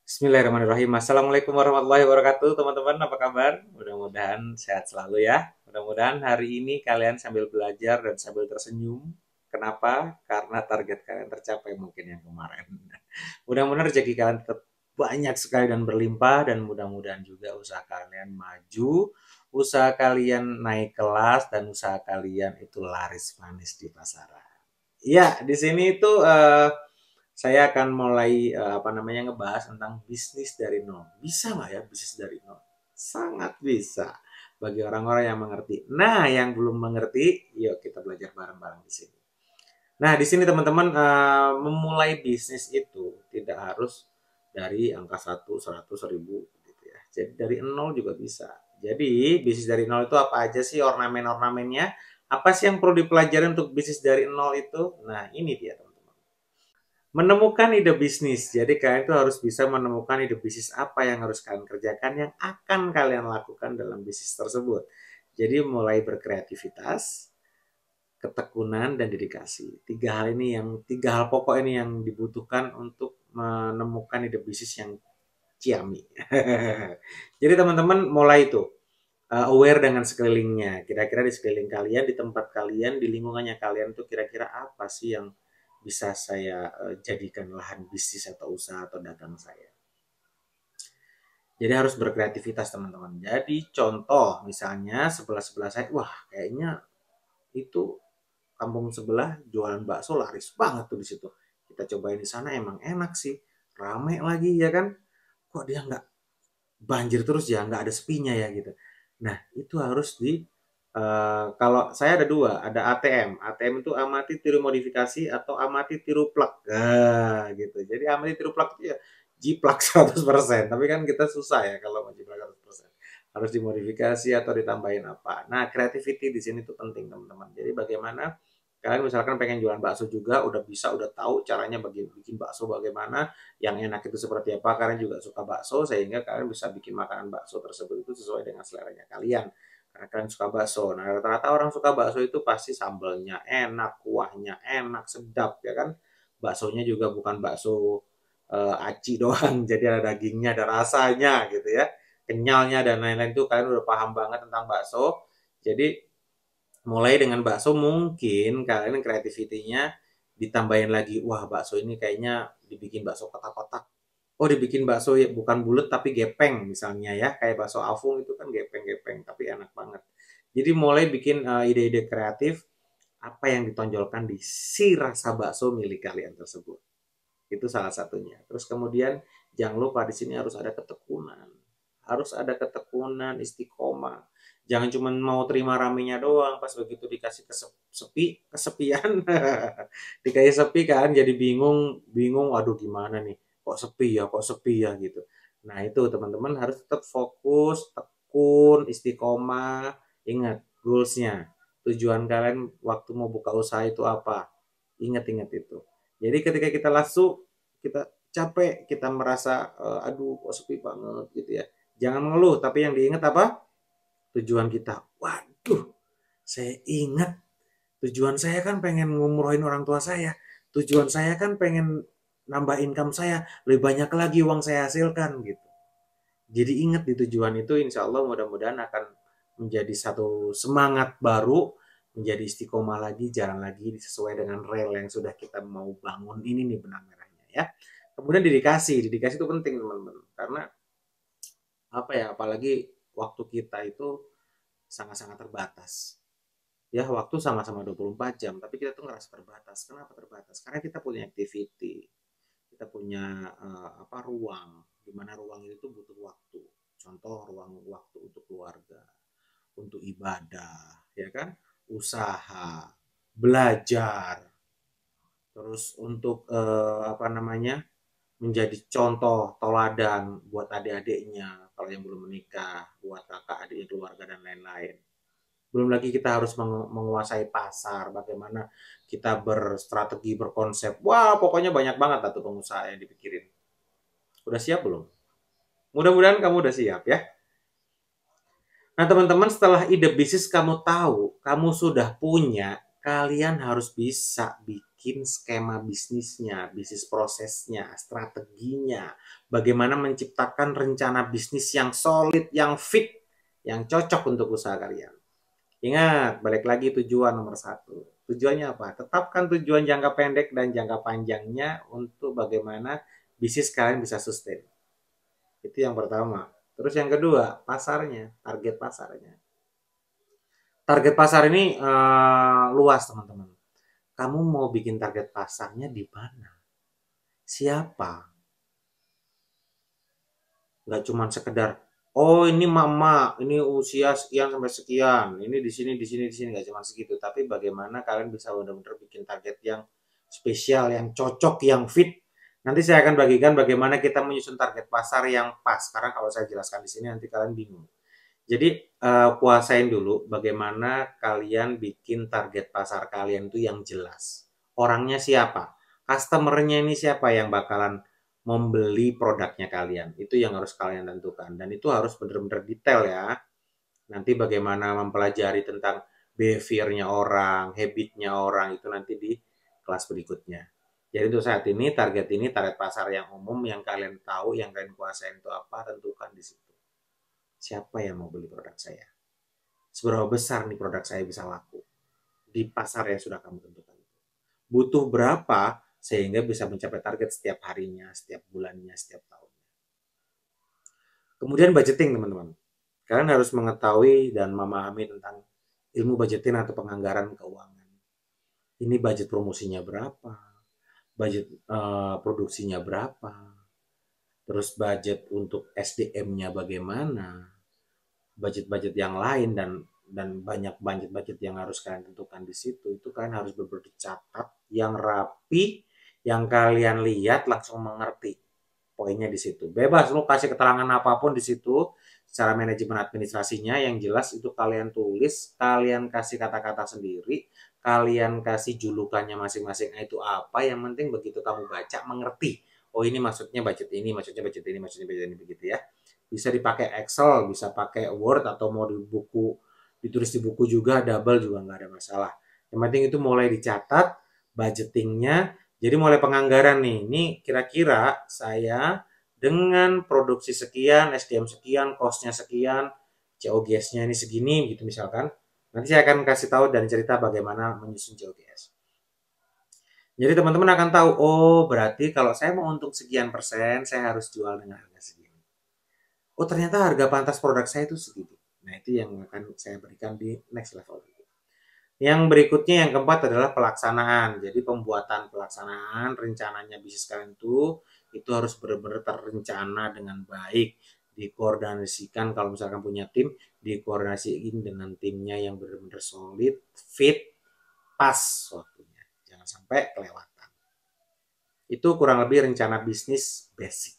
Bismillahirrahmanirrahim. Assalamualaikum warahmatullahi wabarakatuh, teman-teman. Apa kabar? Mudah-mudahan sehat selalu ya. Mudah-mudahan hari ini kalian sambil belajar dan sambil tersenyum. Kenapa? Karena target kalian tercapai mungkin yang kemarin. Mudah-mudahan rezeki kalian tetap banyak sekali dan berlimpah, dan mudah-mudahan juga usaha kalian maju, usaha kalian naik kelas, dan usaha kalian itu laris manis di pasaran. Iya, di sini itu saya akan mulai ngebahas tentang bisnis dari nol. Bisa nggak ya bisnis dari nol? Sangat bisa bagi orang-orang yang mengerti. Nah, yang belum mengerti, yuk kita belajar bareng-bareng di sini. Nah, di sini teman-teman memulai bisnis itu tidak harus dari angka 1, 100, 1000 gitu ya. Jadi dari nol juga bisa. Jadi bisnis dari nol itu apa aja sih ornamen-ornamennya? Apa sih yang perlu dipelajari untuk bisnis dari nol itu? Nah, ini dia teman-teman. Menemukan ide bisnis. Jadi kalian itu harus bisa menemukan ide bisnis apa yang harus kalian kerjakan, yang akan kalian lakukan dalam bisnis tersebut. Jadi mulai berkreativitas, ketekunan, dan dedikasi. Tiga hal pokok ini yang dibutuhkan untuk menemukan ide bisnis yang ciami. Jadi teman-teman mulai itu aware dengan sekelilingnya. Kira-kira di sekeliling kalian, di tempat kalian, di lingkungannya kalian tuh kira-kira apa sih yang bisa saya jadikan lahan bisnis atau usaha atau dagang saya. Jadi harus berkreativitas teman-teman. Jadi contoh misalnya sebelah-sebelah saya, wah kayaknya itu kampung sebelah jualan bakso laris banget tuh di situ. Kita cobain di sana emang enak sih, rame lagi ya kan. Kok dia nggak banjir terus ya, nggak ada sepinya ya gitu. Nah itu harus di kalau saya ada dua, ada ATM. ATM itu amati tiru modifikasi atau amati tiru plak. Nah, gitu. Jadi amati tiru plak itu ya jiplak 100%. Tapi kan kita susah ya kalau mau jiplak 100%. Harus dimodifikasi atau ditambahin apa. Nah, creativity di sini tuh penting, teman-teman. Jadi bagaimana kalian misalkan pengen jualan bakso juga, udah bisa, udah tahu caranya bikin bakso bagaimana, yang enak itu seperti apa, kalian juga suka bakso, sehingga kalian bisa bikin makanan bakso tersebut itu sesuai dengan seleranya kalian karena kalian suka bakso. Nah, rata-rata orang suka bakso itu pasti sambelnya enak, kuahnya enak, sedap ya kan. Baksonya juga bukan bakso aci doang, jadi ada dagingnya, ada rasanya gitu ya. Kenyalnya dan lain-lain itu kalian udah paham banget tentang bakso. Jadi mulai dengan bakso mungkin kalian kreativitinya ditambahin lagi, wah bakso ini kayaknya dibikin bakso kotak-kotak. Oh dibikin bakso ya bukan bulat tapi gepeng misalnya ya, kayak bakso Afung itu kan gepeng-gepeng tapi enak banget. Jadi mulai bikin ide-ide kreatif apa yang ditonjolkan di si rasa bakso milik kalian tersebut. Itu salah satunya. Terus kemudian jangan lupa di sini harus ada ketekunan. Harus ada ketekunan, istiqomah. Jangan cuma mau terima ramenya doang, pas begitu dikasih kesepian. Dikasih sepi kan jadi bingung, bingung aduh gimana nih? Kok sepi ya? Kok sepi ya gitu. Nah, itu teman-teman harus tetap fokus, tekun, istiqomah. Ingat goalsnya. Tujuan kalian waktu mau buka usaha itu apa? Ingat-ingat itu. Jadi ketika kita lasu, kita capek, kita merasa aduh kok sepi banget gitu ya. Jangan mengeluh, tapi yang diingat apa? Tujuan kita. Waduh, saya ingat tujuan saya kan pengen ngumrohin orang tua saya. Tujuan saya kan pengen nambah income saya, lebih banyak lagi uang saya hasilkan gitu. Jadi ingat di tujuan itu, insya Allah mudah-mudahan akan menjadi satu semangat baru, menjadi istiqomah lagi, jalan lagi sesuai dengan rel yang sudah kita mau bangun ini nih benang merahnya ya. Kemudian dedikasi itu penting teman-teman, karena apa ya, apalagi waktu kita itu sangat-sangat terbatas. Ya waktu sama-sama 24 jam, tapi kita tuh ngerasa terbatas. Kenapa terbatas? Karena kita punya activity, kita punya ruang, di mana ruang itu butuh waktu. Contoh ruang waktu untuk keluarga, untuk ibadah, ya kan, usaha, belajar, terus untuk menjadi contoh teladan buat adik-adiknya kalau yang belum menikah, buat kakak adik keluarga dan lain-lain. Belum lagi kita harus menguasai pasar, bagaimana kita berstrategi, berkonsep. Wah, pokoknya banyak banget tuh pengusaha yang dipikirin. Udah siap belum? Mudah-mudahan kamu udah siap ya. Nah, teman-teman, setelah ide bisnis kamu tahu, kamu sudah punya, kalian harus bisa bikin bikin skema bisnisnya, bisnis prosesnya, strateginya, bagaimana menciptakan rencana bisnis yang solid, yang fit, yang cocok untuk usaha kalian. Ingat, balik lagi tujuan nomor satu. Tujuannya apa? Tetapkan tujuan jangka pendek dan jangka panjangnya untuk bagaimana bisnis kalian bisa sustain. Itu yang pertama. Terus yang kedua, pasarnya, target pasarnya. Target pasar ini luas, teman-teman. Kamu mau bikin target pasarnya di mana? Siapa? Nggak cuma sekedar, oh ini mama, ini usia sekian sampai sekian, ini di sini, di sini, di sini, nggak cuma segitu. Tapi bagaimana kalian bisa benar-benar bikin target yang spesial, yang cocok, yang fit. Nanti saya akan bagikan bagaimana kita menyusun target pasar yang pas. Karena kalau saya jelaskan di sini nanti kalian bingung. Jadi kuasain dulu bagaimana kalian bikin target pasar kalian itu yang jelas. Orangnya siapa? Customer-nya ini siapa yang bakalan membeli produknya kalian? Itu yang harus kalian tentukan. Dan itu harus benar-benar detail ya. Nanti bagaimana mempelajari tentang behavior-nya orang, habit-nya orang, itu nanti di kelas berikutnya. Jadi untuk saat ini, target pasar yang umum, yang kalian tahu, yang kalian kuasain itu apa, tentukan di situ. Siapa yang mau beli produk saya? Seberapa besar nih produk saya bisa laku? Di pasar yang sudah kamu tentukan. Butuh berapa sehingga bisa mencapai target setiap harinya, setiap bulannya, setiap tahunnya. Kemudian budgeting, teman-teman. Kalian harus mengetahui dan memahami tentang ilmu budgeting atau penganggaran keuangan. Ini budget promosinya berapa? Budget produksinya berapa? Terus budget untuk SDM-nya bagaimana? Budget-budget yang lain dan banyak budget yang harus kalian tentukan di situ. Itu kalian harus benar-benar dicatat yang rapi, yang kalian lihat langsung mengerti poinnya di situ. Bebas lu kasih keterangan apapun di situ secara manajemen administrasinya, yang jelas itu kalian tulis, kalian kasih kata-kata sendiri, kalian kasih julukannya masing-masing itu apa, yang penting begitu kamu baca mengerti. Oh ini maksudnya budget ini, maksudnya budget ini, maksudnya budget ini, begitu ya. Bisa dipakai Excel, bisa pakai Word, atau mau di buku, ditulis di buku juga, double juga nggak ada masalah. Yang penting itu mulai dicatat budgetingnya. Jadi mulai penganggaran nih, ini kira-kira saya dengan produksi sekian, SDM sekian, cost-nya sekian, COGS-nya ini segini gitu misalkan. Nanti saya akan kasih tahu dan cerita bagaimana menyusun COGS. Jadi teman-teman akan tahu, oh berarti kalau saya mau untung sekian persen, saya harus jual dengan harga segini. Oh ternyata harga pantas produk saya itu segitu. Nah itu yang akan saya berikan di next level. Yang berikutnya, yang keempat adalah pelaksanaan. Jadi pembuatan pelaksanaan, rencananya bisnis kalian itu harus benar-benar terencana dengan baik. Dikoordinasikan, kalau misalkan punya tim, dikoordinasikan dengan timnya yang benar-benar solid, fit, pas waktunya. Jangan sampai kelewatan. Itu kurang lebih rencana bisnis basic.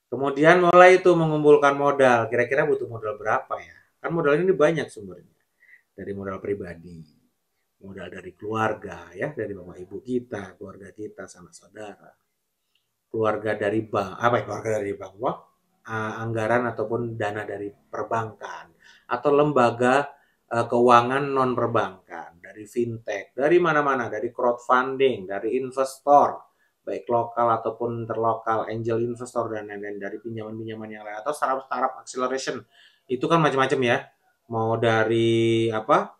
Kemudian mulai itu mengumpulkan modal. Kira-kira butuh modal berapa ya? Kan modal ini banyak sumbernya. Dari modal pribadi, modal dari keluarga ya, dari bapak ibu kita, keluarga kita, sanak saudara, keluarga dari bank, apa ya, keluarga dari bank, wah, anggaran ataupun dana dari perbankan atau lembaga keuangan non perbankan, dari fintech, dari mana-mana, dari crowdfunding, dari investor, baik lokal ataupun interlokal, angel investor dan lain-lain, dari pinjaman-pinjaman yang lain, atau startup acceleration. Itu kan macam-macam ya. Mau dari apa,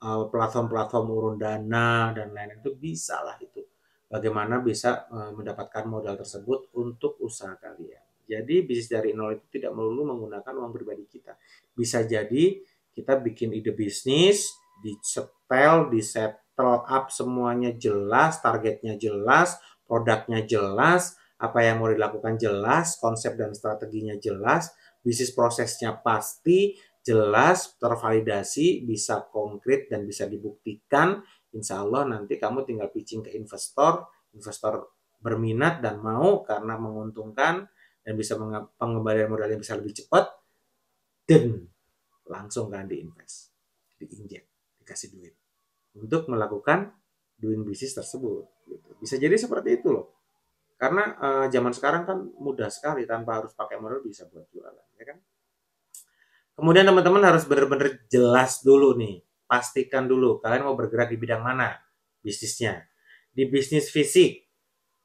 platform-platform urun dana dan lain-lain, itu bisa lah itu. Bagaimana bisa mendapatkan modal tersebut untuk usaha kalian. Jadi bisnis dari nol itu tidak melulu menggunakan uang pribadi kita. Bisa jadi kita bikin ide bisnis, disetel, disettle up semuanya jelas, targetnya jelas, produknya jelas, apa yang mau dilakukan jelas, konsep dan strateginya jelas, bisnis prosesnya pasti, jelas, tervalidasi, bisa konkret dan bisa dibuktikan. Insya Allah nanti kamu tinggal pitching ke investor, investor berminat dan mau karena menguntungkan dan bisa pengembalian modalnya bisa lebih cepat, dan langsung kan diinvest, diinjek, dikasih duit untuk melakukan doing bisnis tersebut. Gitu. Bisa jadi seperti itu loh. Karena zaman sekarang kan mudah sekali, tanpa harus pakai modal bisa buat jualan, ya kan? Kemudian teman-teman harus benar-benar jelas dulu nih, pastikan dulu kalian mau bergerak di bidang mana. bisnisnya. Di bisnis fisik,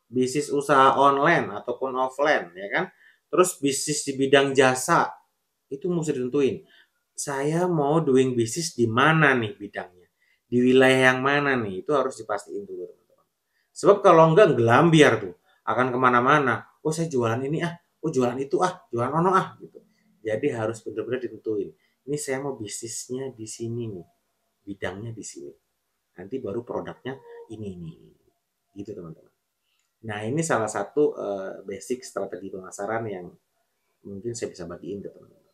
bisnis usaha online ataupun offline, ya kan? Terus bisnis di bidang jasa, itu mesti ditentuin. Saya mau doing bisnis di mana nih bidangnya? Di wilayah yang mana nih? Itu harus dipastiin dulu, teman-teman. Sebab kalau enggak gelambiar tuh, akan kemana-mana. Oh saya jualan ini ah, oh jualan itu ah, jualan ono ah, gitu. Jadi harus benar-benar ditentuin. Ini saya mau bisnisnya di sini nih, bidangnya di sini. Nanti baru produknya ini, gitu teman-teman. Nah ini salah satu basic strategi pemasaran yang mungkin saya bisa bagiin ke teman-teman.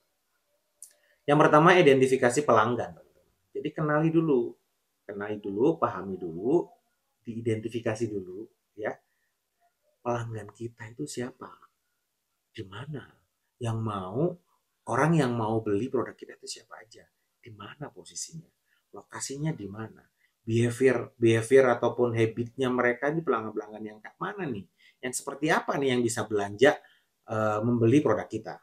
Yang pertama identifikasi pelanggan. Jadi kenali dulu, pahami dulu, diidentifikasi dulu, ya pelanggan kita itu siapa, di mana, yang mau orang yang mau beli produk kita itu siapa aja, di mana posisinya, lokasinya di mana, behavior ataupun habitnya mereka ini pelanggan-pelanggan yang kayak mana nih, yang seperti apa nih yang bisa belanja membeli produk kita.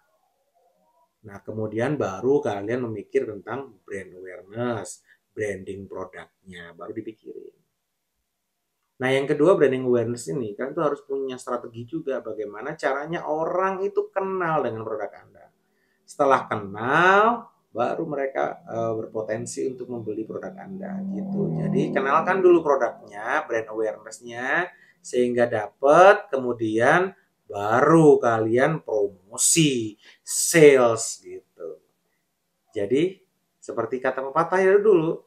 Nah, kemudian baru kalian memikir tentang brand awareness, branding produknya, baru dipikirin. Nah, yang kedua branding awareness ini, kan tuh harus punya strategi juga bagaimana caranya orang itu kenal dengan produk Anda. Setelah kenal, baru mereka berpotensi untuk membeli produk Anda gitu. Jadi, kenalkan dulu produknya, brand awareness-nya sehingga dapat, kemudian baru kalian promosi, sales gitu. Jadi seperti kata pepatah ya dulu,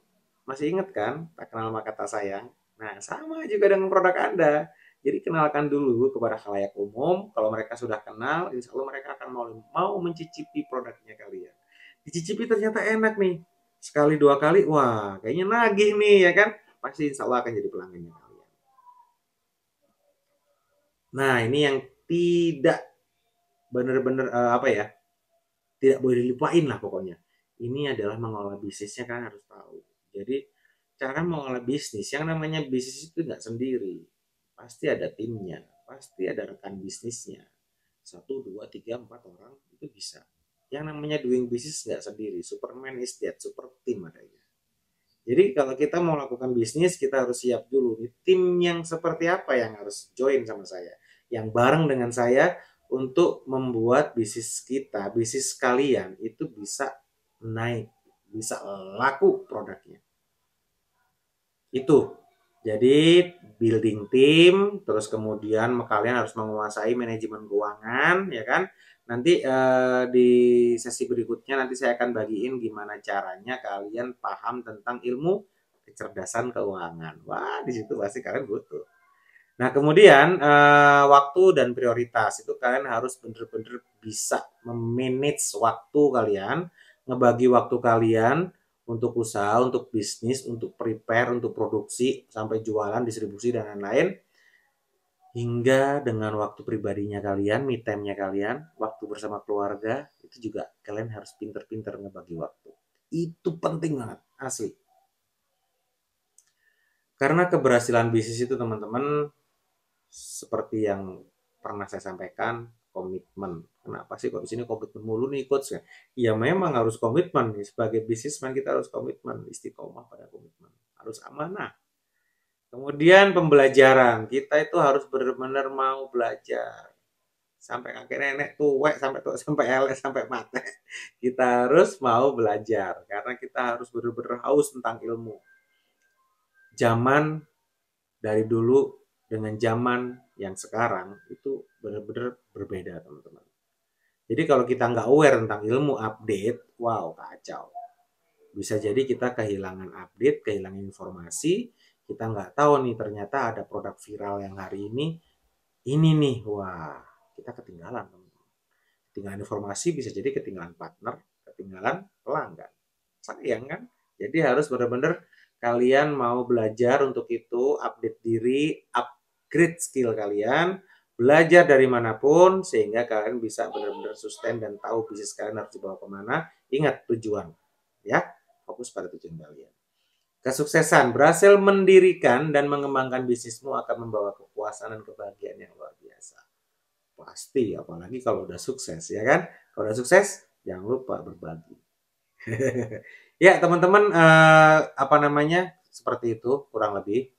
masih ingat kan? Tak kenal maka tak sayang. Nah sama juga dengan produk Anda. Jadi kenalkan dulu kepada khalayak umum. Kalau mereka sudah kenal, insya Allah mereka akan mau mencicipi produknya kalian. Dicicipi ternyata enak nih. Sekali dua kali, wah kayaknya nagih nih ya kan? Pasti insya Allah akan jadi pelanggannya kalian. Nah ini yang tidak benar-benar apa ya? Tidak boleh dilupain lah pokoknya. Ini adalah mengelola bisnisnya kan harus tahu. Jadi cara mengelola bisnis, yang namanya bisnis itu nggak sendiri. Pasti ada timnya, pasti ada rekan bisnisnya. Satu, dua, tiga, empat orang itu bisa. Yang namanya doing business nggak sendiri. Superman is dead, super team adanya. Jadi kalau kita mau lakukan bisnis, kita harus siap dulu. Nih, tim yang seperti apa yang harus join sama saya. Yang bareng dengan saya untuk membuat bisnis kita, bisnis kalian itu bisa naik, bisa laku produknya. Itu. Jadi building tim, terus kemudian kalian harus menguasai manajemen keuangan, ya kan? Nanti di sesi berikutnya nanti saya akan bagiin gimana caranya kalian paham tentang ilmu kecerdasan keuangan. Wah, di situ pasti kalian butuh. Nah, kemudian waktu dan prioritas itu kalian harus bener-bener bisa memanage waktu kalian, ngebagi waktu kalian untuk usaha, untuk bisnis, untuk prepare, untuk produksi, sampai jualan, distribusi, dan lain-lain. Hingga dengan waktu pribadinya kalian, me time-nya kalian, waktu bersama keluarga, itu juga kalian harus pinter-pinter ngebagi waktu. Itu penting banget, asli. Karena keberhasilan bisnis itu teman-teman, seperti yang pernah saya sampaikan, komitmen. Kenapa sih kok di sini komitmen mulu nih coach ya? Ya memang harus komitmen nih, sebagai bisnismen kita harus komitmen, istiqomah pada komitmen, harus amanah. Kemudian pembelajaran, kita itu harus benar-benar mau belajar sampai kakek nenek tuwek sampai elek sampai mati. Kita harus mau belajar karena kita harus benar-benar haus tentang ilmu. Zaman dari dulu dengan zaman yang sekarang itu benar-benar berbeda teman-teman. Jadi kalau kita nggak aware tentang ilmu update, wow kacau. Bisa jadi kita kehilangan update, kehilangan informasi, kita nggak tahu nih ternyata ada produk viral yang hari ini nih, wah kita ketinggalan teman-teman. Ketinggalan informasi bisa jadi ketinggalan partner, ketinggalan pelanggan. Sayang kan? Jadi harus benar-benar kalian mau belajar untuk itu, update diri, upgrade skill kalian, belajar dari manapun sehingga kalian bisa benar-benar sustain dan tahu bisnis kalian harus dibawa kemana. Ingat tujuan, ya, fokus pada tujuan kalian. Kesuksesan berhasil mendirikan dan mengembangkan bisnismu akan membawa kepuasan dan kebahagiaan yang luar biasa. Pasti, apalagi kalau udah sukses, ya kan? Kalau udah sukses, jangan lupa berbagi. Ya teman-teman, apa namanya, seperti itu kurang lebih.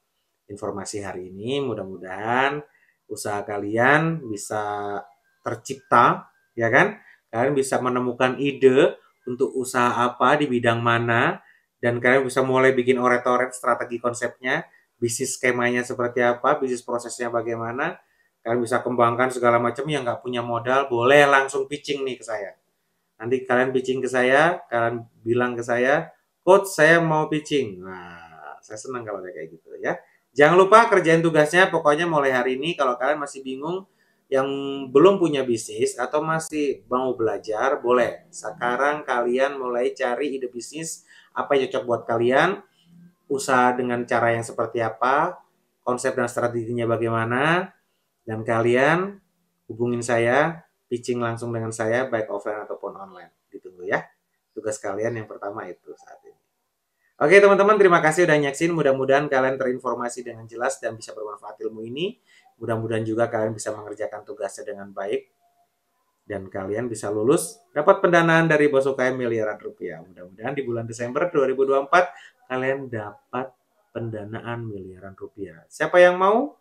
informasi hari ini. Mudah-mudahan usaha kalian bisa tercipta, ya kan? Kalian bisa menemukan ide untuk usaha apa di bidang mana, dan kalian bisa mulai bikin oret-oret strategi konsepnya, bisnis skemanya seperti apa, bisnis prosesnya bagaimana. Kalian bisa kembangkan segala macam. Yang nggak punya modal boleh langsung pitching nih ke saya. Nanti kalian pitching ke saya, kalian bilang ke saya, "Coach, saya mau pitching." Nah, saya senang kalau kayak gitu ya. Jangan lupa kerjain tugasnya, pokoknya mulai hari ini kalau kalian masih bingung, yang belum punya bisnis atau masih mau belajar, boleh. Sekarang kalian mulai cari ide bisnis, apa yang cocok buat kalian, usaha dengan cara yang seperti apa, konsep dan strateginya bagaimana, dan kalian hubungin saya, pitching langsung dengan saya, baik offline ataupun online. Ditunggu ya. Tugas kalian yang pertama itu saat ini. Oke teman-teman, terima kasih udah nyaksin. Mudah-mudahan kalian terinformasi dengan jelas dan bisa bermanfaat ilmu ini. Mudah-mudahan juga kalian bisa mengerjakan tugasnya dengan baik. Dan kalian bisa lulus, dapat pendanaan dari Bos UKM miliaran rupiah. Mudah-mudahan di bulan Desember 2024 kalian dapat pendanaan miliaran rupiah. Siapa yang mau?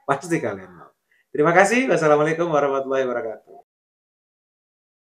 Pasti kalian mau. Terima kasih. Wassalamualaikum warahmatullahi wabarakatuh.